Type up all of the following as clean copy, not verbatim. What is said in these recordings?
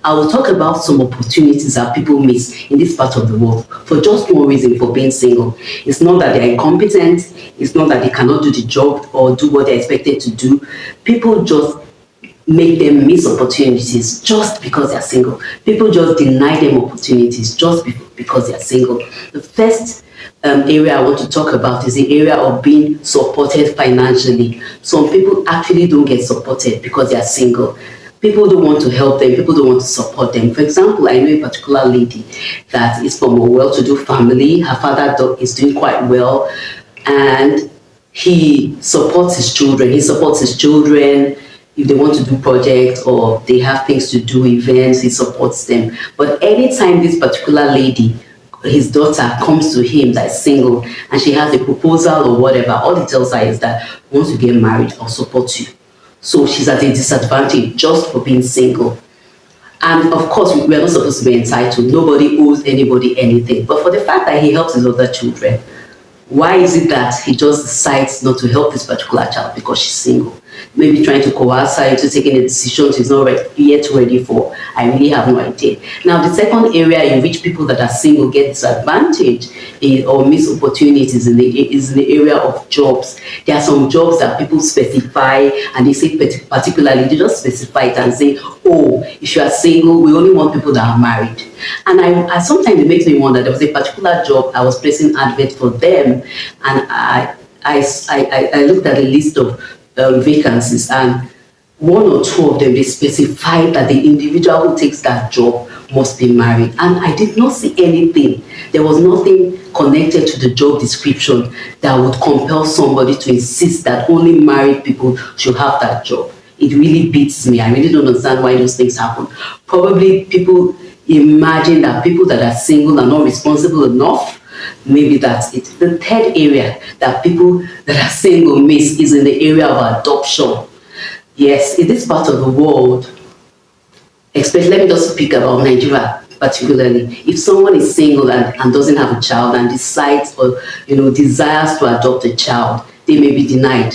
I will talk about some opportunities that people miss in this part of the world for just one reason, for being single. It's not that they're incompetent, it's not that they cannot do the job or do what they're expected to do. People just make them miss opportunities just because they're single. People just deny them opportunities just because they're single. The first area I want to talk about is the area of being supported financially. Some people actually don't get supported because they are single. People don't want to help them, people don't want to support them. For example, I know a particular lady that is from a well-to-do family. Her father is doing quite well, and he supports his children. He supports his children if they want to do projects or they have things to do, events, he supports them. But anytime this particular lady, his daughter, comes to him that is single and she has a proposal or whatever, all he tells her is that once you get married, I'll support you. So she's at a disadvantage just for being single. And of course, we're not supposed to be entitled. Nobody owes anybody anything. But for the fact that he helps his other children, why is it that he just decides not to help this particular child because she's single? Maybe trying to coerce her into taking a decision she's not yet ready for. I really have no idea. Now, the second area in which people that are single get disadvantaged or miss opportunities is in the area of jobs. There are some jobs that people specify, and they say particularly, they just specify it and say, oh, if you are single, we only want people that are married. And I sometimes it makes me wonder. There was a particular job I was placing advert for them, and I looked at the list of vacancies, and one or two of them, they specified that the individual who takes that job must be married. And I did not see anything. There was nothing connected to the job description that would compel somebody to insist that only married people should have that job. It really beats me. I really don't understand why those things happen. Probably people imagine that people that are single are not responsible enough. Maybe that's it. The third area that people that are single miss is in the area of adoption. Yes, in this part of the world, especially, let me just speak about Nigeria particularly. If someone is single and doesn't have a child and decides or desires to adopt a child, they may be denied.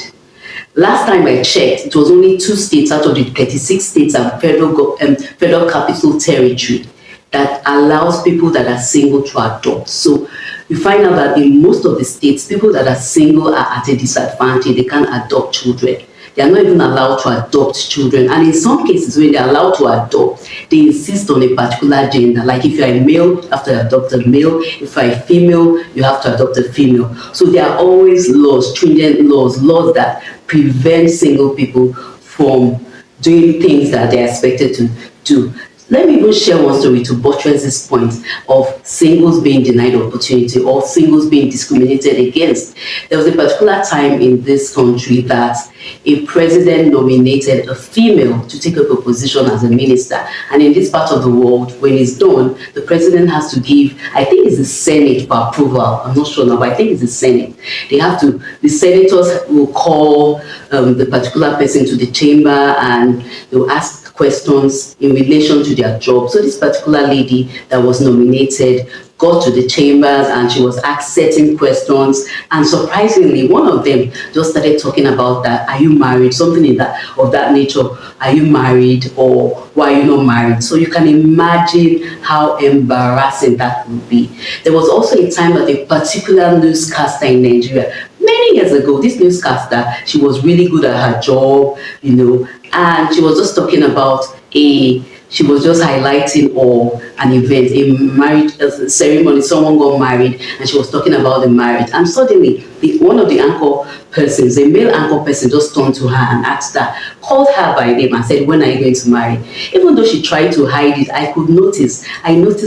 Last time I checked, it was only 2 states out of the 36 states and federal capital territory that allows people that are single to adopt. So you find out that in most of the states, people that are single are at a disadvantage. They can't adopt children. They are not even allowed to adopt children. And in some cases, when they're allowed to adopt, they insist on a particular gender. Like if you're a male, you have to adopt a male. If you're a female, you have to adopt a female. So there are always laws, stringent laws that prevent single people from doing things that they're expected to do. Let me even share one story to buttress this point of singles being denied opportunity or singles being discriminated against. There was a particular time in this country that a president nominated a female to take up a position as a minister. And in this part of the world, when it's done, the president has to give, I think it's the Senate for approval. I'm not sure now, but I think it's the Senate. The senators will call the particular person to the chamber and they'll ask questions in relation to their job. So this particular lady that was nominated got to the chambers and she was asked certain questions, and surprisingly one of them just started talking about that, are you married, something of that nature. Are you married, or why are you not married? So you can imagine how embarrassing that would be. There was also a time that a particular newscaster in Nigeria, many years ago, this newscaster, she was really good at her job, and she was just talking about she was just highlighting an event, a marriage ceremony. Someone got married and she was talking about the marriage. And suddenly, one of the anchor persons, a male anchor person, just turned to her and asked her, called her by name and said, when are you going to marry? Even though she tried to hide it, I noticed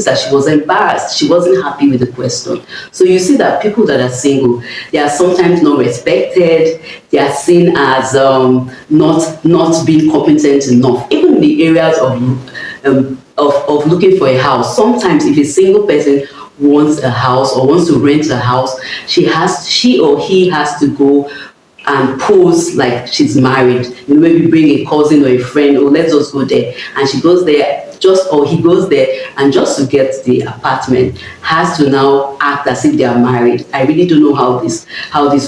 that she was embarrassed. She wasn't happy with the question. So you see that people that are single, they are sometimes not respected. They are seen as not being competent enough. Even in the areas of looking for a house, sometimes if a single person wants a house or wants to rent a house, she or he has to go and pose like she's married. Maybe bring a cousin or a friend, or let's just go there. And she goes there, he goes there, and just to get the apartment, has to now act as if they are married. I really don't know how this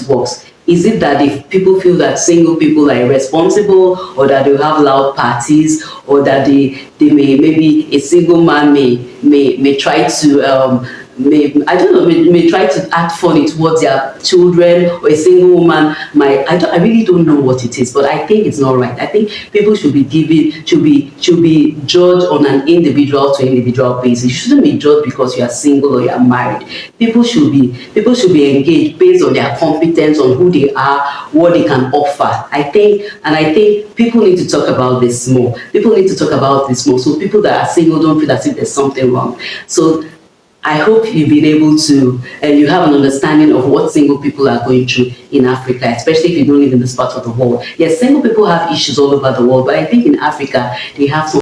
works. Is it that if people feel that single people are irresponsible, or that they have loud parties, or that they may, maybe a single man may try to I don't know, may try to act funny towards their children, or a single woman might, I really don't know what it is, but I think it's not right. I think people should be given, should be judged on an individual to individual basis. You shouldn't be judged because you are single or you are married. People should be engaged based on their competence, on who they are, what they can offer. I think people need to talk about this more. People need to talk about this more, so people that are single don't feel as if there's something wrong. So I hope you've been able to, and you have an understanding of what single people are going through in Africa, especially if you don't live in this part of the world. Yes, single people have issues all over the world, but I think in Africa, they have some